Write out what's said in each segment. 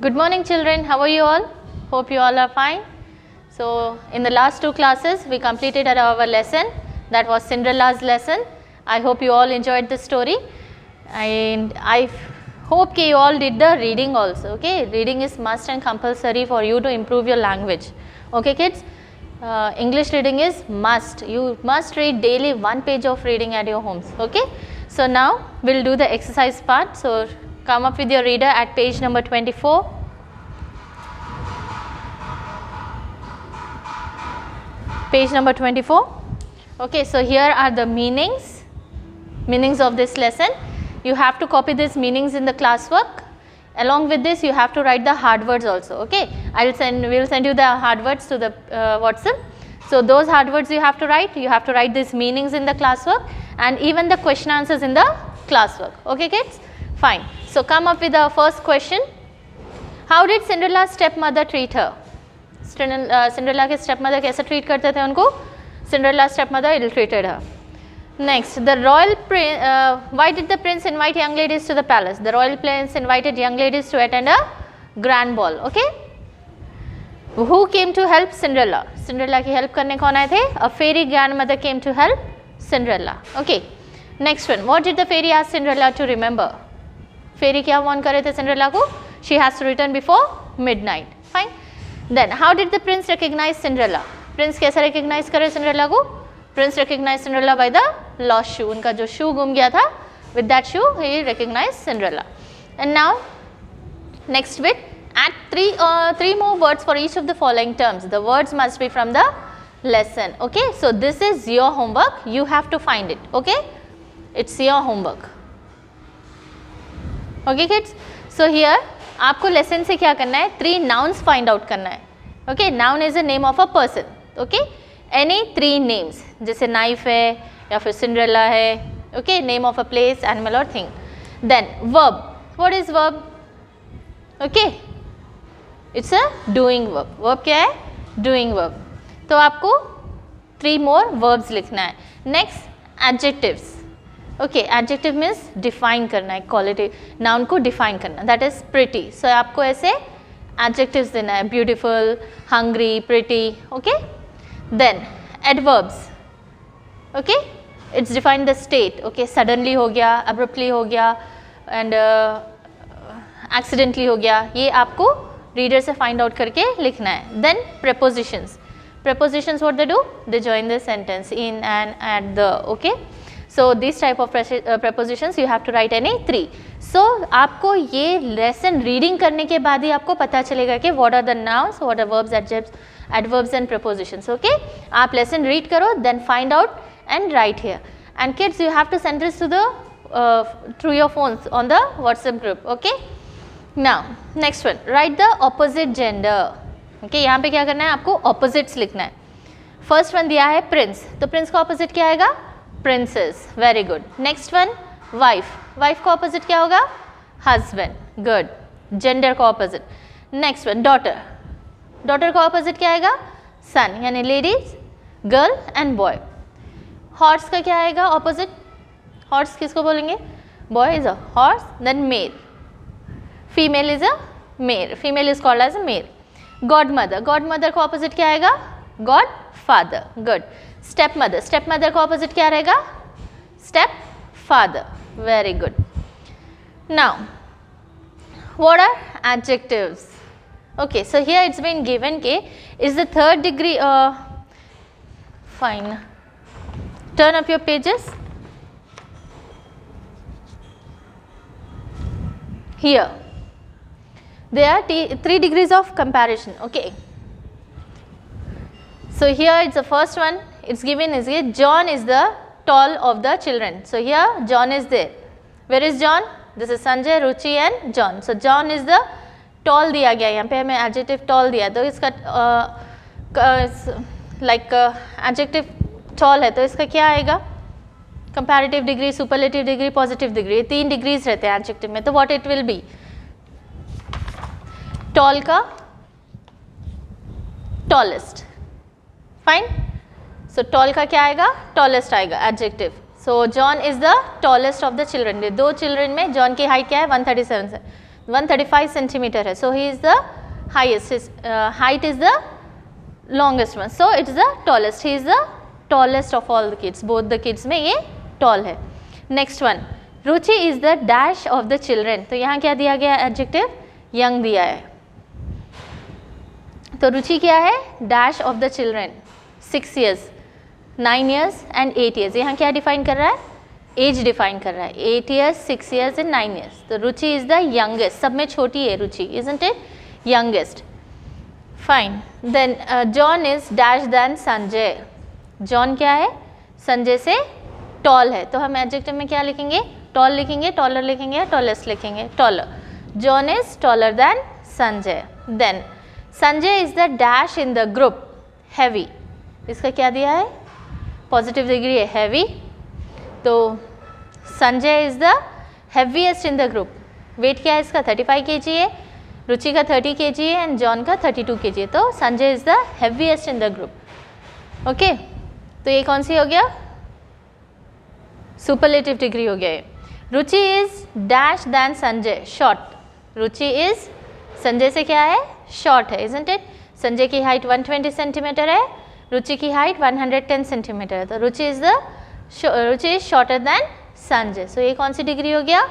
Good morning children, how are you all? Hope you all are fine. So in the last two classes we completed our lesson, that was Cinderella's lesson. I hope you all enjoyed the story and I hope you all did the reading also. Okay, reading is must and compulsory for you to improve your language. Okay kids, English reading is must. You must read daily one page of reading at your homes. Okay, so now we'll do the exercise part. So come up with your reader at page number 24. Page number 24. Okay, so here are the meanings of this lesson. You have to copy these meanings in the classwork. Along with this you have to write the hard words also. Okay, we'll send you the hard words to the WhatsApp. So those hard words you have to write these meanings in the classwork and even the question answers in the classwork. Okay kids, fine. So come up with the first question. How did Cinderella's stepmother treat her? Cinderella के stepmother कैसे treat करते थे उनको? Cinderella's stepmother ill-treated her. Next, why did the prince invite young ladies to the palace? The royal prince invited young ladies to attend a grand ball. Okay. Who came to help Cinderella? Cinderella की help करने कौन आए थे? A fairy grandmother came to help Cinderella. Okay. Next one, what did the fairy ask Cinderella to remember? Fairy क्या warn करे थे Cinderella को? She has to return before midnight. Fine. Then how did the prince recognize Cinderella? Prince कैसे recognize करे Cinderella को? Prince recognized Cinderella by the lost shoe. उनका जो shoe गुम गया था, with that shoe he recognized Cinderella. And now next bit, add three more words for each of the following terms. The words must be from the lesson. Okay, so this is your homework. You have to find it. Okay, it's your homework. Okay kids, so here आपको lesson से क्या करना है? 3 nouns find out करना है. Okay, noun is a name of a person. Okay, any 3 names, जैसे knife है या फिर Cinderella है. Okay, name of a place, animal or thing. Then verb. What is verb? Okay, it's a doing verb. Verb क्या है? Doing verb. तो आपको 3 more verbs लिखना है. Next, adjectives. Okay, adjective means define करना है, quality, noun को define करना, that is pretty. So आपको ऐसे adjectives देना है, beautiful, hungry, pretty. Okay, then adverbs. Okay, it's define the state. Okay, suddenly हो गया, abruptly हो गया and accidentally हो गया, ये आपको reader से find out करके लिखना है. Then prepositions. Prepositions what they do? They join the sentence in and at the. Okay, so these type of prepositions you have to write any 3. So आपको ये lesson reading करने के बाद ही आपको पता चलेगा कि what are the nouns, what are verbs, adverbs and prepositions. Okay, आप lesson read करो, then find out and write here. And kids, you have to send this to the through your phones on the WhatsApp group. Okay, now next one, write the opposite gender. Okay, यहाँ पे क्या करना है? आपको opposites लिखना है. First one दिया है prince, तो prince का opposite क्या आएगा? Princess. Very good. Next one, wife. Wife का opposite क्या होगा? Husband. Good. Gender का opposite. Next one, daughter. Daughter का opposite क्या आएगा? Son. यानी ladies, girl and boy. Horse का क्या आएगा opposite? Horse किसको बोलेंगे? Boy is a horse. Then male. Female is a male. Female is called as a male. Godmother. Godmother का opposite क्या आएगा? Godfather. Good. Stepmother. Stepmother का opposite क्या रहेगा? Stepfather. Very good. Now, what are adjectives? Okay, so here it's been given K is the 3rd degree. Fine. Turn up your pages. Here, there are 3 degrees of comparison. Okay. So here it's the first one. It's given is here, John is the tall of the children. So here John is there. Where is John? This is Sanjay, Ruchi and John. So John is the tall दिया गया, यहाँ पे हमें adjective tall दिया, तो इसका like adjective tall है, तो इसका क्या आएगा? Comparative degree, superlative degree, positive degree, 3 degrees रहते हैं adjective में, तो what it will be? Tall का tallest. Fine. So tall का क्या आएगा? Tallest आएगा adjective. So John is the tallest of the children. 2 children में John की height क्या है? 137 है. 135 सेंटीमीटर है, so he is the highest, his height is the longest one, so it is the tallest, he is the tallest of all the kids, both the kids में ये tall है. Next one, Ruchi is the dash of the children. तो यहाँ क्या दिया गया adjective, young दिया है. तो रुचि क्या है, dash of the children, 6 years, 9 years and 8 years. यहाँ क्या डिफाइन कर रहा है, एज डिफाइन कर रहा है, 8 years, 6 years एंड 9 years. तो रुचि इज द यंगेस्ट, सब में छोटी है Ruchi, isn't it, youngest. Fine. Then John is dash than Sanjay. John क्या है, संजय से टॉल है. तो हम एडजेक्टिव में क्या लिखेंगे, टॉल लिखेंगे, टॉलर लिखेंगे या टॉलेस्ट लिखेंगे, taller. John is taller than Sanjay. Then Sanjay is the dash in the group, heavy. इसका क्या दिया है, पॉजिटिव डिग्री है, हैवी. तो Sanjay is the heaviest in the group. Weight क्या है इसका, 35 kg है, रुचि का 30 kg है एंड जॉन का 32 kg है. तो Sanjay is the heaviest in the group. Okay, तो ये कौन सी हो गया, सुपरलेटिव डिग्री हो गया. Ruchi is dash than Sanjay, short. Ruchi is Sanjay से क्या है, शॉर्ट है, इजंट इट. संजय की हाइट 120 सेंटीमीटर है, रुचि की हाइट 110 सेंटीमीटर है. तो रुचि इज शॉर्टर देन संजय. सो ये कौन सी डिग्री हो गया,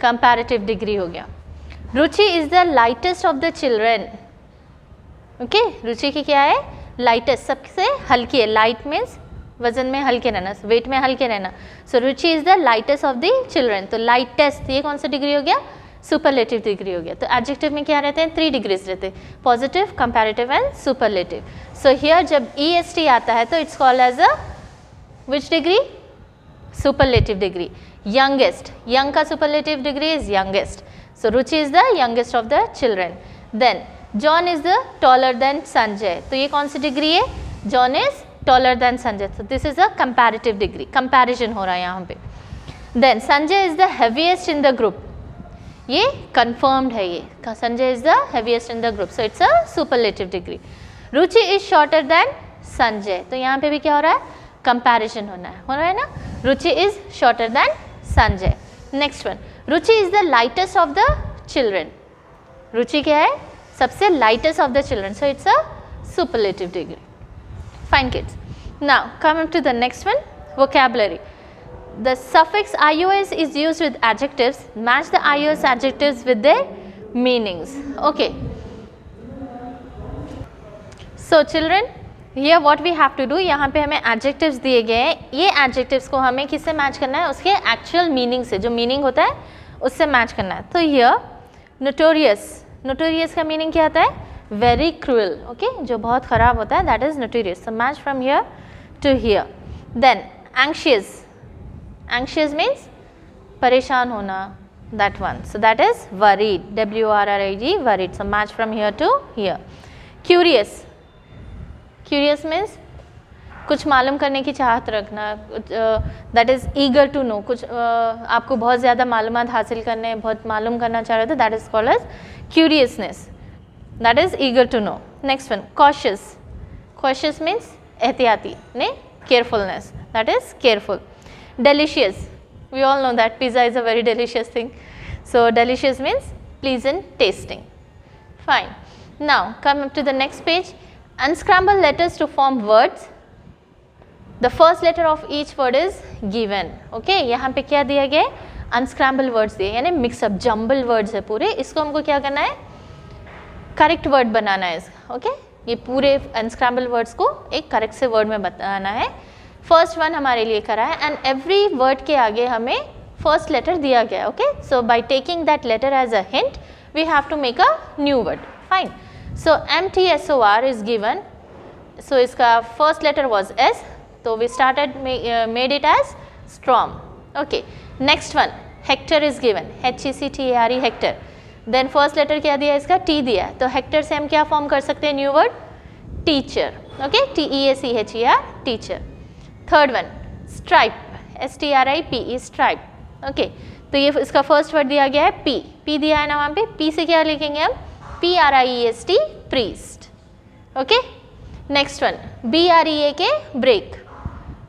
कंपैरेटिव डिग्री हो गया. Ruchi is the lightest of the children. Okay, Ruchi की क्या है, लाइटेस्ट, सबसे हल्की है. लाइट मीन्स वजन में हल्के रहना, वेट में हल्के रहना. So Ruchi is the lightest of the children. तो लाइटेस्ट ये कौन सा डिग्री हो गया, सुपरलेटिव डिग्री हो गया. तो एडजेक्टिव में क्या रहते हैं, 3 डिग्रीज रहते हैं, positive, comparative and superlative. So here जब EST आता है तो it's called as a which degree, superlative degree. Youngest, young का superlative degree is youngest. So Ruchi is the youngest of the children. Then John is the taller than Sanjay. तो ये कौन सी degree है, John is taller than Sanjay. So this is a comparative degree, comparison हो रहा है यहाँ पे. Then Sanjay is the heaviest in the group. ये कंफर्म्ड है, ये Sanjay is the heaviest in the group, so it's a superlative degree. Ruchi is shorter than Sanjay. तो यहाँ पे भी क्या हो रहा है, कंपैरिजन हो रहा है ना. Ruchi is shorter than Sanjay. Next one, Ruchi is the lightest of the children. Ruchi क्या है, सबसे lightest of the children, so it's a superlative degree. Fine kids, now coming to the next one, vocabulary. The suffix ios is used with adjectives. Match the ios adjectives with their meanings. Okay. So children, here what we have to do, यहाँ पे हमें adjectives दिए गए हैं. ये adjectives को हमें किससे मैच करना है, उसके actual meaning से, जो meaning होता है उससे मैच करना है. तो here notorious, notorious का meaning क्या आता है, very cruel. Okay, जो बहुत ख़राब होता है, that is notorious. So match from here to here. Then anxious. Anxious means परेशान होना, that one. So that is worried, WRRID, worried. So match from here to here. Curious. Curious means कुछ मालूम करने की चाहत रखना, that is eager to know. कुछ आपको बहुत ज़्यादा मालूमात हासिल करने, बहुत मालूम करना चाह रहे हो, that is called as curiousness. That is eager to know. Next one, cautious. Cautious means एहतियाती, ने carefulness. That is careful. Delicious, we all know that pizza is a very delicious thing. So delicious means pleasant tasting. Fine. Now come up to the next page. Unscramble letters to form words. The first letter of each word is given. Okay, यहाँ पे क्या दिया गया है, unscramble words दिए, यानी mix up, jumble words है पूरे. इसको हमको क्या करना है, correct word बनाना है इसका. Okay, ये पूरे unscramble words को एक correct से word में बताना है. फर्स्ट वन हमारे लिए करा है एंड एवरी वर्ड के आगे हमें फर्स्ट लेटर दिया गया है. Okay, so by taking that letter as a hint we have to make a new word. Fine. So MTSOR is given. So इसका फर्स्ट लेटर वाज S, तो we started made it as storm. Okay, next one, hectare is given, HECTARE, hectare. Then first letter क्या दिया, इसका T दिया है, तो Hector से हम क्या फॉर्म कर सकते हैं, new word, teacher. Okay, TEACHER, teacher. Third one, stripe, STRIPE, stripe. Okay, तो ये इसका फर्स्ट वर्ड दिया गया है P दिया है ना वहाँ पे. P से क्या लिखेंगे हम, PRIEST, priest. Okay, next one, BREAK, break.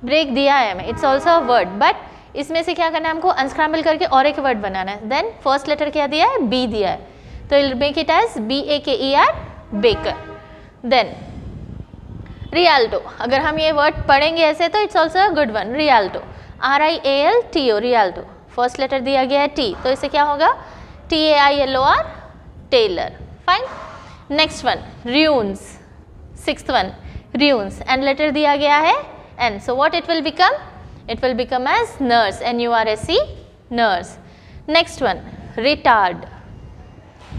Break दिया है हमें, it's also a word, but इसमें से क्या करना है हमको, अनस्क्रैम्बल करके और एक वर्ड बनाना है. देन फर्स्ट लेटर क्या दिया है, बी दिया है, तो will make it as BAKER, baker. Then Rialto, अगर हम ये वर्ड पढ़ेंगे ऐसे तो it's also a good one. Rialto, RIALTO, Rialto. First letter दिया गया है T, तो इसे क्या होगा, TAILOR, tailor. Fine. Next one runes, sixth one runes, end letter दिया गया है N, so what it will become, it will become as nurse, NURSE, nurse. Next one retard,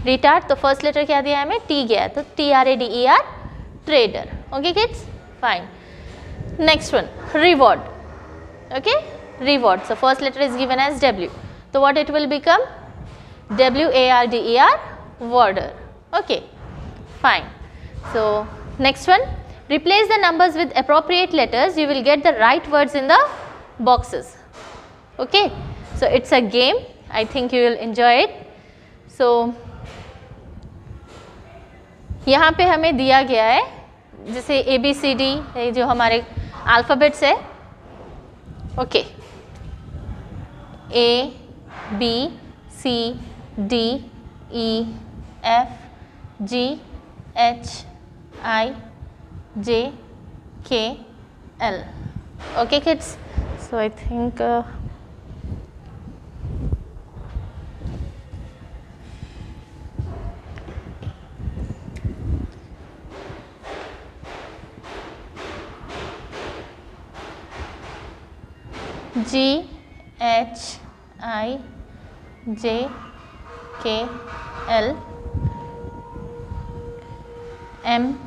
retard, तो फर्स्ट लेटर क्या दिया है हमें, T गया है, तो TRADER, trader. Okay kids, fine. Next one reward. Okay, reward, so first letter is given as W, so what it will become, WARDER, warder. Okay, fine. So next one, replace the numbers with appropriate letters, you will get the right words in the boxes. Okay, so it's a game, I think you will enjoy it. So यहाँ पे हमें दिया गया है जैसे ABCD, जो हमारे alphabets है. Okay, A B C D E F G H I J K L. Okay kids, so I think G H I J K L M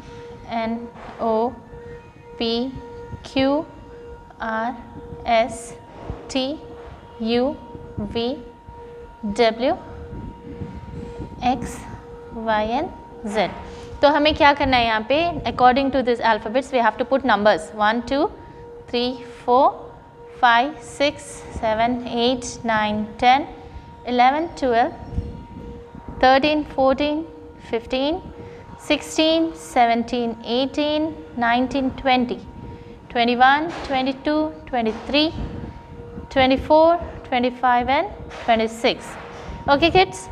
N O P Q R S T U V W X Y and Z. तो हमें क्या करना है यहाँ पे, according to this alphabets we have to put numbers 1 2 3 4 5 6 7 8 9 10 11 12 13 14 15 16 17 18 19 20 21 22 23 24 25 and 26. Okay kids,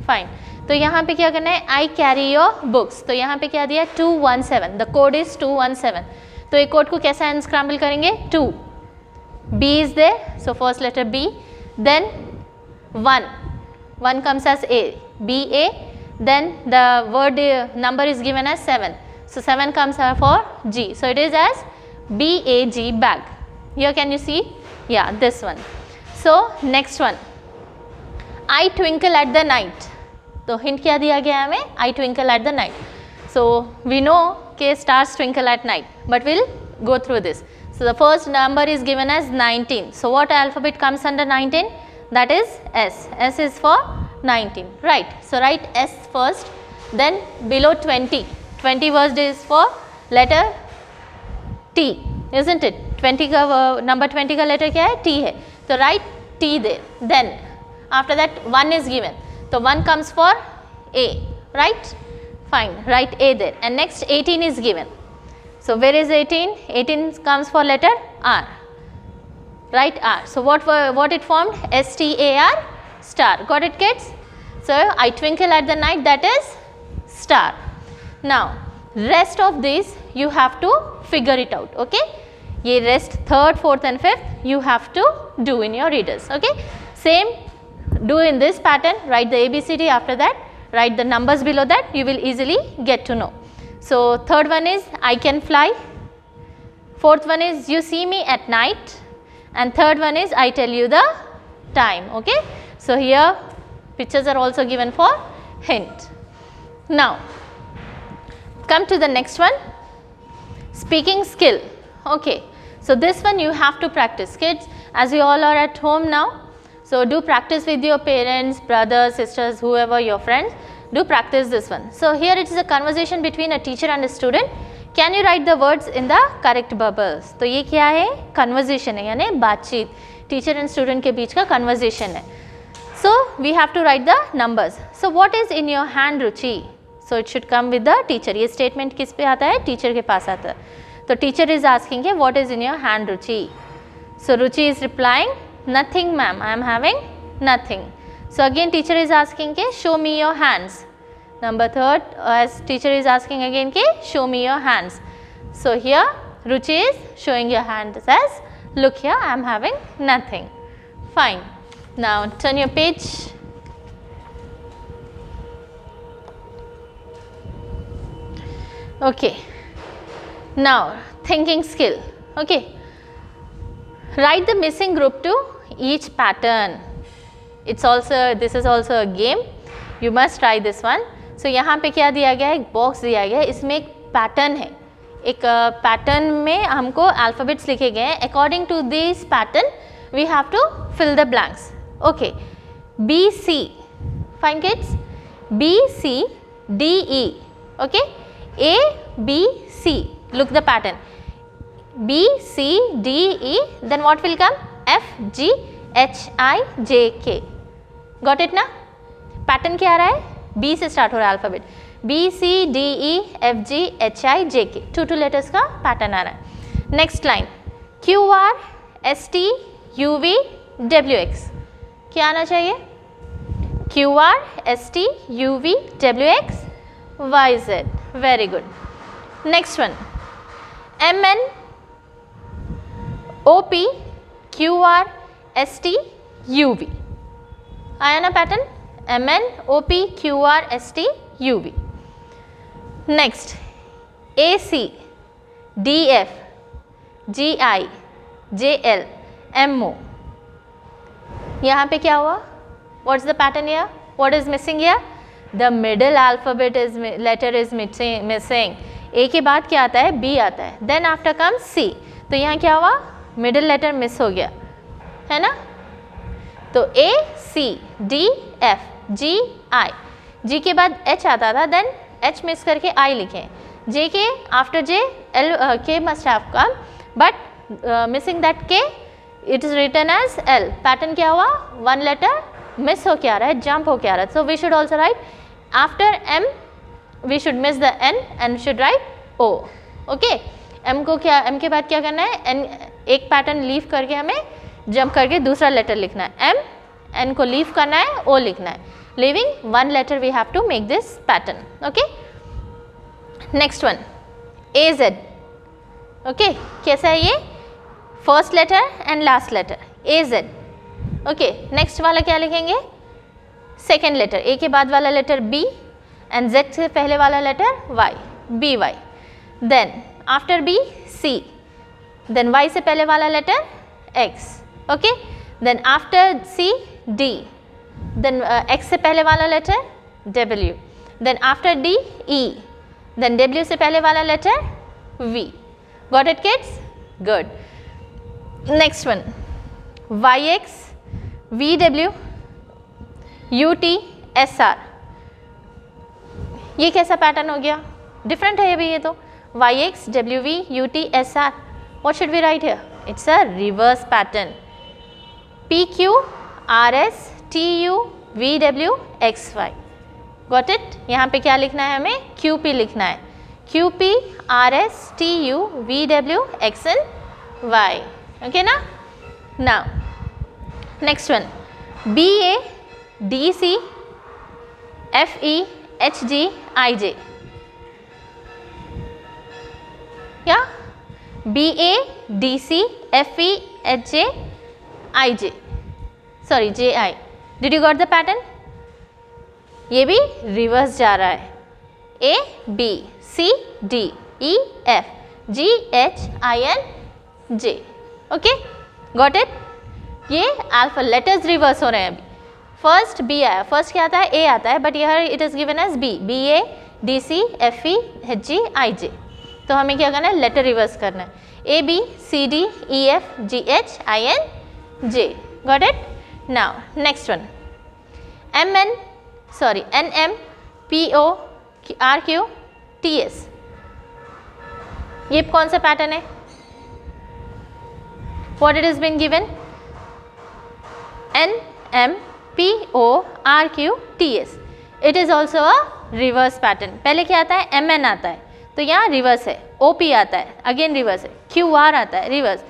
fine. तो यहाँ पे क्या करना है, आई कैरी योर बुक्स, तो यहाँ पे क्या दिया 217, द कोड इज 217. तो एक कोड को कैसे अनस्क्रैम्बल करेंगे, 2, B is there, so first letter B, then 1 comes as A, BA, then the word number is given as 7, so 7 comes for G, so it is as BAG, bag. Here can you see, yeah, this one. So next one, I twinkle at the night, तो hint क्या दिया गया है हमें, I twinkle at the night. So we know कि stars twinkle at night, but we'll go through this. So the first number is given as 19. So what alphabet comes under 19? That is S. S is for 19, right? So write S first, then below 20. 20 word is for letter T, isn't it? 20 का number 20 का letter क्या है? T है. So write T there. Then after that 1 is given. So 1 comes for A, right? Fine. Write A there. And next 18 is given. So where is 18? 18 comes for letter R. Write R. So what it formed? STAR, star. Got it kids? So I twinkle at the night, that is star. Now rest of these you have to figure it out. Okay? ये rest third, fourth and fifth you have to do in your readers. Okay? Same do in this pattern. Write the ABCD, after that write the numbers below that, you will easily get to know. So third one is I can fly, fourth one is you see me at night, and third one is I tell you the time. Okay, so here pictures are also given for hint. Now come to the next one, speaking skill. Okay, so this one you have to practice kids, as you all are at home now. So do practice with your parents, brothers, sisters, whoever your friends. Do practice this one. So here it is a conversation between a teacher and a student. Can you write the words in the correct bubbles? तो ये क्या है, conversation है, यानी बातचीत, teacher and student के बीच का conversation है. So we have to write the numbers. So what is in your hand, Ruchi? So it should come with the teacher. ये statement किस पे आता है, teacher के पास आता है. तो teacher is asking है what is in your hand, Ruchi? So Ruchi is replying Nothing, ma'am. I am having nothing. So again teacher is asking ke show me your hands. Number third, as teacher is asking again ke show me your hands. So here Ruchi is showing your hands as look here, I am having nothing. Fine. Now turn your page. Okay. Now thinking skill. Okay. Write the missing group to each pattern. This is also a game. You must try this one. So यहाँ पे क्या दिया गया है, एक box दिया गया है, इसमें एक पैटर्न है, एक पैटर्न में हमको अल्फ़ाबेट्स लिखे गए हैं. According to this pattern we have to fill the blanks. Okay, B C, fine kids, B C D E. Okay, A B C, look the pattern, B, C, D, E, then what will come? F, G, H, I, J, K. Got it ना? Pattern क्या आ रहा है? B से start हो रहा है alphabet. B, C, D, E, F, G, H, I, J, K. 2 letters का pattern आ रहा है. Next line, Q, R, S, T, U, V, W, X. क्या आना चाहिए? Q, R, S, T, U, V, W, X, Y, Z. Very good. Next one, M, N, O, P, Q, R, S, T, U, V. आया ना pattern? M, N, O, P, Q, R, S, T, U, V. Next, A, C, D, F, G, I, J, L, M, O. यहाँ पे क्या हुआ? What's the pattern here? What is missing here? The middle alphabet letter is missing. A के बाद क्या आता है? B आता है. Then after comes C. तो यहाँ क्या हुआ? मिडिल लेटर मिस हो गया है ना. तो A, C, D, F, G, I. G के बाद H आता था, देन H मिस करके I लिखे. J के after J L, K must have come, but missing that K, it is written as L. Pattern क्या हुआ? वन लेटर मिस हो के आ रहा है, जंप हो के आ रहा है. So we should also write after M, we should miss the N and should write O. Okay. M को क्या, M के बाद क्या करना है? N, एक पैटर्न लीव करके हमें जंप करके दूसरा लेटर लिखना है. M, N को लीव करना है, O लिखना है. Leaving one letter we have to make this pattern. Okay, next one, A, Z. Okay, कैसा है ये? First letter and last letter, A, Z. Okay, next वाला क्या लिखेंगे? सेकेंड लेटर, A के बाद वाला लेटर B एंड Z से पहले वाला letter Y, B, Y. Then after B, C. Then Y से पहले वाला letter X. Okay, then after C, D. Then X से पहले वाला letter W. Then after D, E. Then W से पहले वाला letter V. Got it kids? Good. Next one, YX, VW, UT, SR. ये कैसा पैटर्न हो गया? डिफरेंट है ये तो. YX, WV, UT, SR. What should we write here? It's a reverse pattern. PQ, RS, TU, VW, XY. Got it? यहाँ पे क्या लिखना है हमें? QP लिखना है. QP, RS, TU, VW, X and Y. Okay ना? Now, next one, BA, DC, FE, HG, IJ. क्या? BA, DC, FE, HJ, IJ. Sorry, JI. Did you got the pattern? ये भी रिवर्स जा रहा है. A, B, C, D, E, F, G, H, I, N, J. Okay, got it? ये alpha letters reverse हो रहे हैं अभी. फर्स्ट B आया, फर्स्ट क्या आता है? A आता है, बट यहाँ it is given as B, BA, DC, FE, HG, IJ. तो हमें क्या करना है? लेटर रिवर्स करना है. A, B, C, D, E, F, G, H, I, N, J. Got it? Now next one, NM, PO, RQ, TS. ये कौन सा पैटर्न है? What it has been given? NM, PO, RQ, TS. It is also a reverse pattern. पहले क्या आता है? MN आता है, तो यहाँ रिवर्स है. OP आता है, अगेन रिवर्स है. QR आता है, रिवर्स.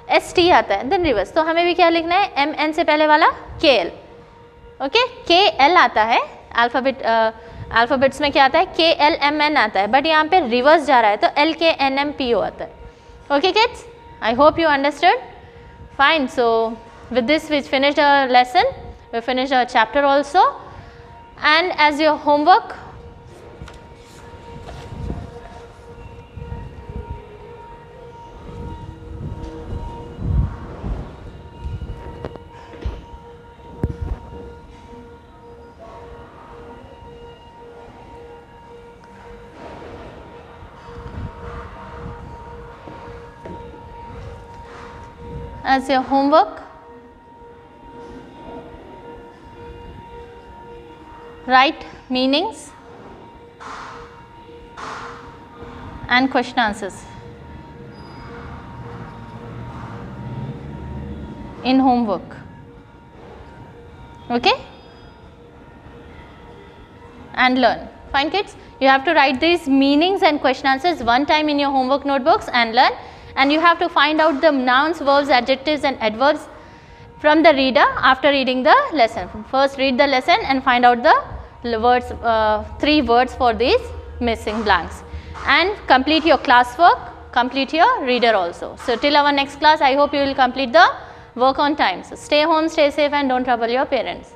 ST आता है, देन रिवर्स, तो हमें भी क्या लिखना है, MN से पहले वाला KL, ओके, KL आता है, अल्फ़ाबेट्स में क्या आता है, KLMN आता है, बट यहाँ पे रिवर्स जा रहा है तो LKNMPO आता है, okay kids, I hope you understood, fine. So with this we finished our lesson, we finished our chapter also, and as your homework, write meanings and question answers in homework, okay, and learn. Fine kids, you have to write these meanings and question answers one time in your homework notebooks and learn, and you have to find out the nouns, verbs, adjectives and adverbs from the reader after reading the lesson. First read the lesson and find out the words, 3 words for these missing blanks, and complete your classwork, complete your reader also. So till our next class, I hope you will complete the work on time. So stay home, stay safe and don't trouble your parents.